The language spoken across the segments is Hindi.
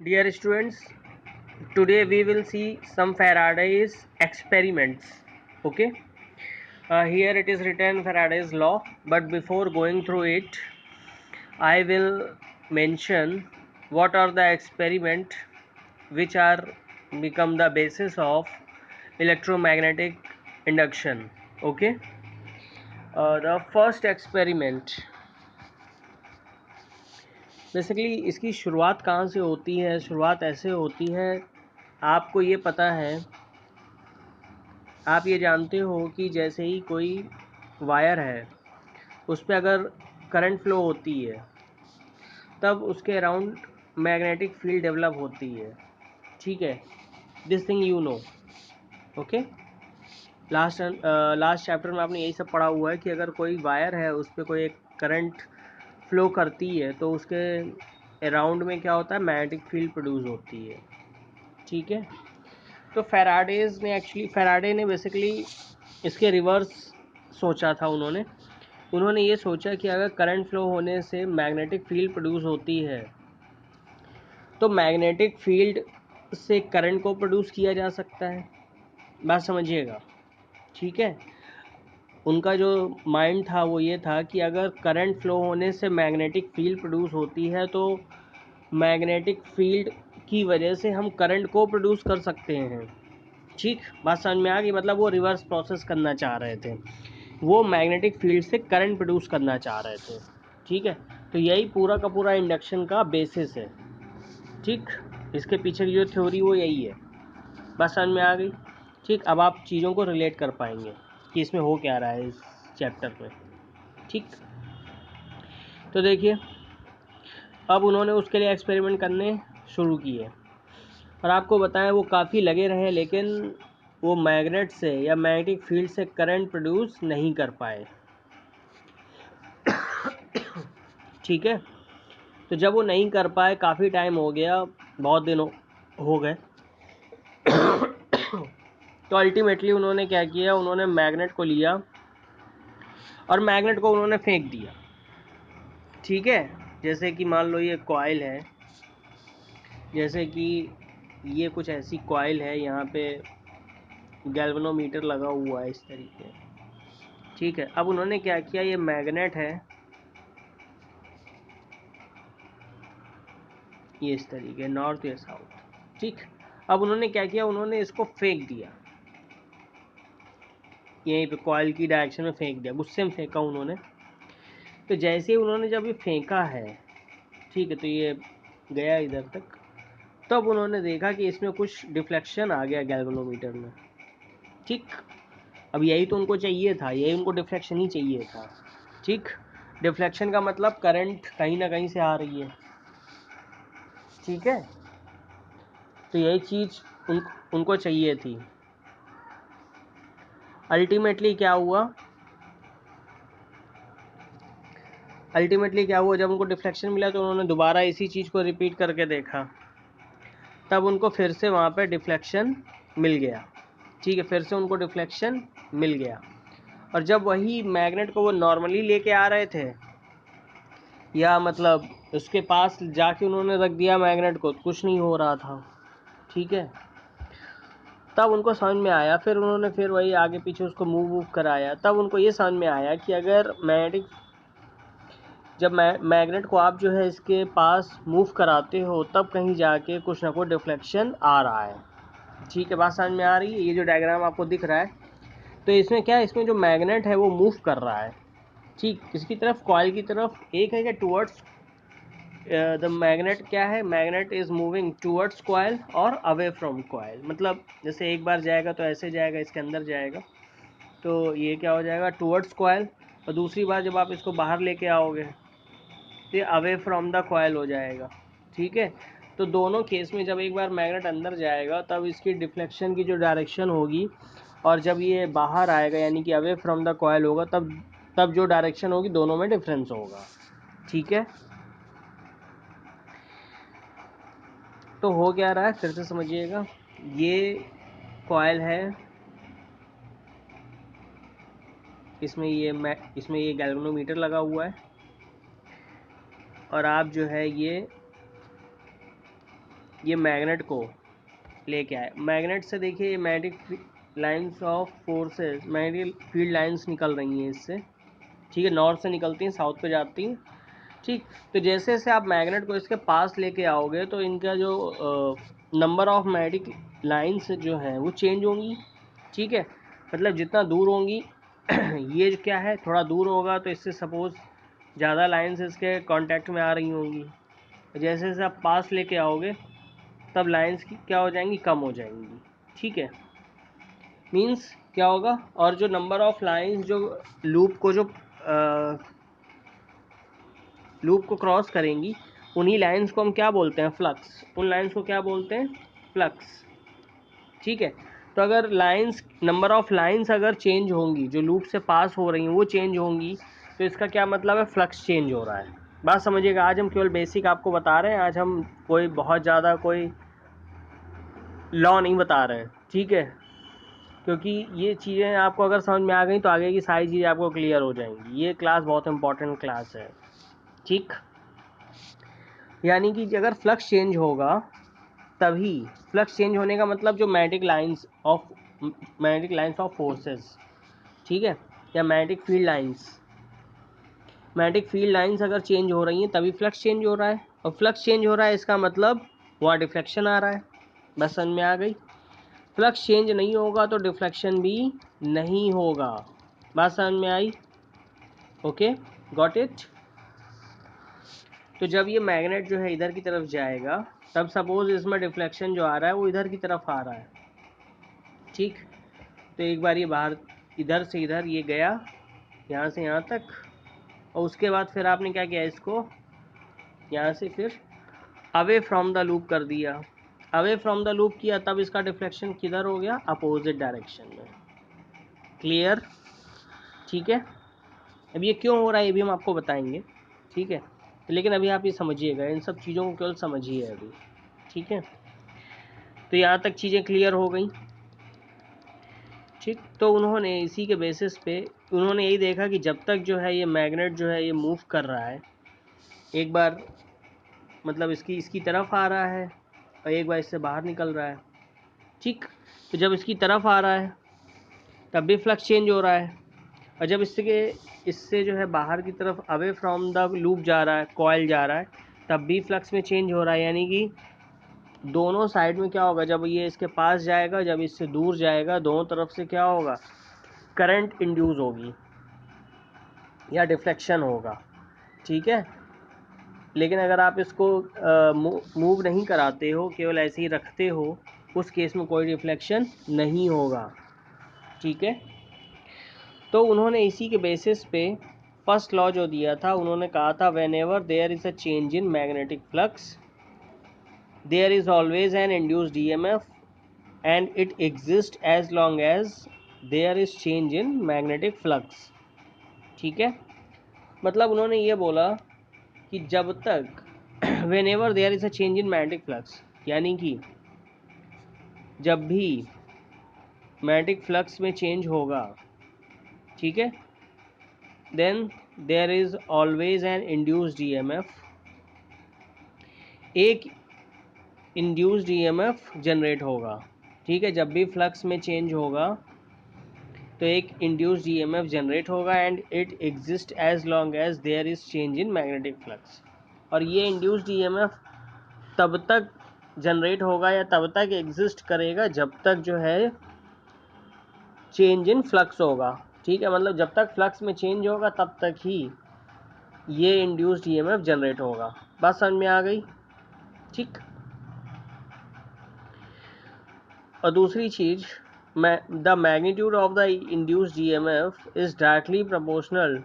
Dear students, today we will see some Faraday's experiments. Okay, here it is written Faraday's law, but before going through it, I will mention what are the experiment which are become the basis of electromagnetic induction. Okay, the first experiment. Basically इसकी शुरुआत कहाँ से होती है? शुरुआत ऐसे होती है, आपको ये पता है, आप ये जानते हो कि जैसे ही कोई वायर है उस पर अगर करंट फ्लो होती है तब उसके अराउंड मैग्नेटिक फील्ड डेवलप होती है. ठीक है, this thing you know. Okay, last chapter में आपने यही सब पढ़ा हुआ है कि अगर कोई वायर है उस पर कोई एक करंट फ्लो करती है तो उसके अराउंड में क्या होता है, मैग्नेटिक फील्ड प्रोड्यूस होती है. ठीक है, तो फैराडे ने बेसिकली इसके रिवर्स सोचा था. उन्होंने ये सोचा कि अगर करंट फ्लो होने से मैग्नेटिक फील्ड प्रोड्यूस होती है तो मैग्नेटिक फील्ड से करंट को प्रोड्यूस किया जा सकता है. बात समझिएगा. ठीक है, उनका जो माइंड था वो ये था कि अगर करंट फ्लो होने से मैग्नेटिक फील्ड प्रोड्यूस होती है तो मैग्नेटिक फील्ड की वजह से हम करंट को प्रोड्यूस कर सकते हैं. ठीक, बात समझ में आ गई. मतलब वो रिवर्स प्रोसेस करना चाह रहे थे, वो मैग्नेटिक फील्ड से करंट प्रोड्यूस करना चाह रहे थे. ठीक है, तो यही पूरा का पूरा इंडक्शन का बेसिस है. ठीक, इसके पीछे की जो थ्योरी वो यही है. बात समझ में आ गई. ठीक, अब आप चीज़ों को रिलेट कर पाएंगे कि इसमें हो क्या रहा है इस चैप्टर में. ठीक, तो देखिए, अब उन्होंने उसके लिए एक्सपेरिमेंट करने शुरू किए और आपको बताएं वो काफ़ी लगे रहे, लेकिन वो मैग्नेट से या मैग्नेटिक फील्ड से करंट प्रोड्यूस नहीं कर पाए. ठीक है, तो जब वो नहीं कर पाए, काफ़ी टाइम हो गया, बहुत दिन हो गए, तो अल्टीमेटली उन्होंने क्या किया, उन्होंने मैग्नेट को लिया और मैग्नेट को उन्होंने फेंक दिया. ठीक है, जैसे कि मान लो ये कॉइल है, जैसे कि ये कुछ ऐसी कॉइल है, यहाँ पे गैल्वेनोमीटर लगा हुआ है इस तरीके. ठीक है, अब उन्होंने क्या किया, ये मैग्नेट है ये इस तरीके, नॉर्थ या साउथ. ठीक, अब उन्होंने क्या किया, उन्होंने इसको फेंक दिया, यहीं पे कॉइल की डायरेक्शन में फेंक दिया, गुस्से में फेंका उन्होंने. तो जैसे ही उन्होंने जब ये फेंका है, ठीक है, तो ये गया इधर तक, तब उन्होंने देखा कि इसमें कुछ डिफ्लेक्शन आ गया गैल्वेनोमीटर में. ठीक, अब यही तो उनको चाहिए था, यही उनको डिफ्लेक्शन ही चाहिए था. ठीक, डिफ्लेक्शन का मतलब करंट कहीं ना कहीं से आ रही है. ठीक है, तो यही चीज़ उनको चाहिए थी. अल्टीमेटली क्या हुआ, जब उनको डिफ्लेक्शन मिला तो उन्होंने दोबारा इसी चीज़ को रिपीट करके देखा, तब उनको फिर से वहाँ पे डिफ्लेक्शन मिल गया. ठीक है, फिर से उनको डिफ्लेक्शन मिल गया, और जब वही मैग्नेट को वो नॉर्मली लेके आ रहे थे, या मतलब उसके पास जाके उन्होंने रख दिया मैग्नेट को, तो कुछ नहीं हो रहा था. ठीक है, तब उनको समझ में आया, फिर उन्होंने फिर वही आगे पीछे उसको मूव कराया, तब उनको ये समझ में आया कि अगर जब मैग्नेट को आप जो है इसके पास मूव कराते हो तब कहीं जाके कुछ ना कुछ डिफ्लेक्शन आ रहा है. ठीक है, बात समझ में आ रही है. ये जो डायग्राम आपको दिख रहा है, तो इसमें क्या है, इसमें जो मैग्नेट है वो मूव कर रहा है. ठीक, किसकी तरफ, कॉइल की तरफ. एक है क्या, टूवर्ड्स द मैग्नेट. क्या है, magnet is moving towards coil और अवे फ्रॉम कॉइल. मतलब जैसे एक बार जाएगा तो ऐसे जाएगा, इसके अंदर जाएगा, तो ये क्या हो जाएगा, टूवर्ड्स कॉइल, और दूसरी बार जब आप इसको बाहर लेके आओगे तो ये अवे फ्रॉम द कॉइल हो जाएगा. ठीक है, तो दोनों केस में जब एक बार मैग्नेट अंदर जाएगा तब इसकी डिफ्लेक्शन की जो डायरेक्शन होगी, और जब ये बाहर आएगा यानी कि अवे फ्रॉम द कॉइल होगा, तब जो डायरेक्शन होगी दोनों में डिफरेंस होगा. ठीक है, तो हो क्या रहा है फिर से समझिएगा. ये कॉइल है, इसमें ये गैल्वेनोमीटर लगा हुआ है, और आप जो है ये ये मैग्नेट को लेके आए, मैग्नेट से देखिए magnetic lines of forces, magnetic field lines निकल रही हैं इससे, ठीक है, नॉर्थ से निकलती हैं साउथ पे जाती हैं, ठीक। तो जैसे जैसे आप मैग्नेट को इसके पास लेके आओगे तो इनका जो नंबर ऑफ मैग्नेटिक लाइंस जो है वो चेंज होंगी, ठीक है, मतलब जितना दूर होंगी ये क्या है थोड़ा दूर होगा तो इससे सपोज ज़्यादा लाइंस इसके कांटेक्ट में आ रही होंगी, जैसे जैसे आप पास लेके आओगे तब लाइंस की क्या हो जाएंगी, कम हो जाएंगी, ठीक है। मींस क्या होगा, और जो नंबर ऑफ लाइंस जो लूप को क्रॉस करेंगी उन्हीं लाइंस को हम क्या बोलते हैं, फ्लक्स, उन लाइंस को क्या बोलते हैं, फ्लक्स, ठीक है। तो अगर लाइंस, नंबर ऑफ लाइंस अगर चेंज होंगी, जो लूप से पास हो रही हैं वो चेंज होंगी, तो इसका क्या मतलब है, फ्लक्स चेंज हो रहा है। बात समझिएगा, आज हम केवल बेसिक आपको बता रहे हैं, आज हम कोई बहुत ज़्यादा कोई लॉ नहीं बता रहे हैं, ठीक है, क्योंकि ये चीज़ें आपको अगर समझ में आ गई तो आगे की सारी चीज़ें आपको क्लियर हो जाएंगी। ये क्लास बहुत इंपॉर्टेंट क्लास है, ठीक। यानी कि अगर फ्लक्स चेंज होगा तभी, फ्लक्स चेंज होने का मतलब जो मैग्नेटिक लाइंस ऑफ फोर्सेस, ठीक है, या मैग्नेटिक फील्ड लाइंस अगर चेंज हो रही हैं तभी फ्लक्स चेंज हो रहा है, और फ्लक्स चेंज हो रहा है इसका मतलब वहाँ डिफ्लेक्शन आ रहा है। बस समझ में आ गई। फ्लक्स चेंज नहीं होगा तो डिफ्लेक्शन भी नहीं होगा। बात समझ में आई? Okay, got it. तो जब ये मैग्नेट जो है इधर की तरफ जाएगा तब सपोज इसमें डिफ्लेक्शन जो आ रहा है वो इधर की तरफ आ रहा है, ठीक। तो एक बार ये बाहर इधर से इधर ये गया, यहाँ से यहाँ तक, और उसके बाद फिर आपने क्या किया, इसको यहाँ से फिर अवे फ्रॉम द लूप कर दिया। अवे फ्रॉम द लूप किया तब इसका डिफ्लेक्शन किधर हो गया, अपोजिट डायरेक्शन में। क्लियर? ठीक है। अब ये क्यों हो रहा है ये भी हम आपको बताएंगे, ठीक है, लेकिन अभी आप ये समझिएगा, इन सब चीज़ों को केवल समझिए अभी, ठीक है। तो यहाँ तक चीज़ें क्लियर हो गई, ठीक। तो उन्होंने इसी के बेसिस पे उन्होंने यही देखा कि जब तक जो है ये मैग्नेट जो है ये मूव कर रहा है, एक बार मतलब इसकी तरफ आ रहा है और एक बार इससे बाहर निकल रहा है, ठीक। तो जब इसकी तरफ आ रहा है तब भी फ्लक्स चेंज हो रहा है, और जब इससे जो है बाहर की तरफ अवे फ्रॉम द लूप जा रहा है, कॉइल जा रहा है, तब भी फ्लक्स में चेंज हो रहा है। यानी कि दोनों साइड में क्या होगा, जब ये इसके पास जाएगा, जब इससे दूर जाएगा, दोनों तरफ से क्या होगा, करंट इंड्यूस होगी या डिफ्लेक्शन होगा, ठीक है। लेकिन अगर आप इसको मूव नहीं कराते हो, केवल ऐसे ही रखते हो, उस केस में कोई डिफ्लेक्शन नहीं होगा, ठीक है। तो उन्होंने इसी के बेसिस पे फर्स्ट लॉ जो दिया था, उन्होंने कहा था whenever there is a change in magnetic flux there is always an induced EMF and it exist as long as there is change in magnetic flux, ठीक है। मतलब उन्होंने ये बोला कि जब तक whenever there is a change in magnetic flux, यानी कि जब भी मैग्नेटिक फ्लक्स में चेंज होगा, ठीक है, then there is always an induced EMF, एक इंड्यूस्ड ईएमएफ जनरेट होगा, ठीक है। जब भी फ्लक्स में चेंज होगा तो एक इंड्यूस्ड ईएमएफ जनरेट होगा and it exist as long as there is change in magnetic flux. और ये इंड्यूस्ड ईएमएफ तब तक जनरेट होगा या तब तक एग्जिस्ट करेगा जब तक जो है चेंज इन फ्लक्स होगा, ठीक है। मतलब जब तक फ्लक्स में चेंज होगा तब तक ही ये इंड्यूस्ड ईएमएफ जनरेट होगा। बात समझ में आ गई, ठीक। और दूसरी चीज़, the magnitude of the induced EMF is directly proportional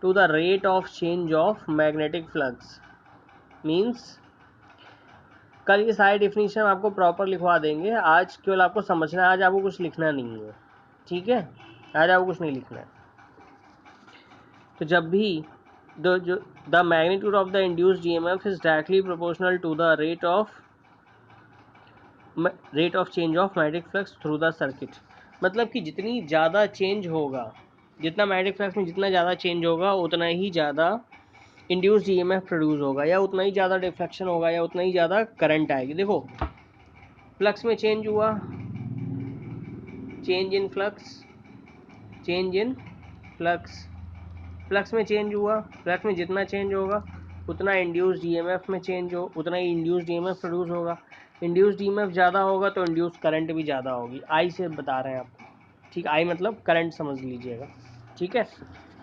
to the rate of change of magnetic flux. Means कल ये सारी डिफिनीशन आपको प्रॉपर लिखवा देंगे, आज केवल आपको समझना है, आज आपको कुछ लिखना नहीं है, ठीक है, आज आपको कुछ नहीं लिखना है। तो जब भी the magnitude of the induced EMF is directly proportional to the rate of change of magnetic flux through the circuit, मतलब कि जितनी ज़्यादा चेंज होगा, जितना मैग्नेटिक फ्लक्स में जितना ज़्यादा चेंज होगा उतना ही ज़्यादा इंड्यूस्ड ईएमएफ प्रोड्यूस होगा, या उतना ही ज़्यादा डिफ्लेक्शन होगा, या उतना ही ज़्यादा करंट आएगी। देखो फ्लक्स में चेंज हुआ, change in flux, change in flux, flux में चेंज हुआ, फ्लक्स में जितना चेंज होगा उतना इंड्यूस्ड ईएमएफ में चेंज हो, उतना ही इंड्यूस्ड ईएमएफ प्रोड्यूस होगा। इंड्यूस्ड ईएमएफ ज़्यादा होगा तो इंड्यूस्ड करंट भी ज़्यादा होगी। आई से बता रहे हैं आपको, ठीक, आई मतलब करंट समझ लीजिएगा, ठीक है,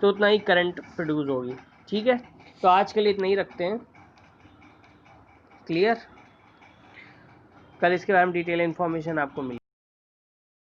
तो उतना ही करंट प्रोड्यूस होगी, ठीक है। तो आज के लिए इतना ही रखते हैं, क्लियर। कल इसके बारे में डिटेल इन्फॉर्मेशन आपको मिलेगी।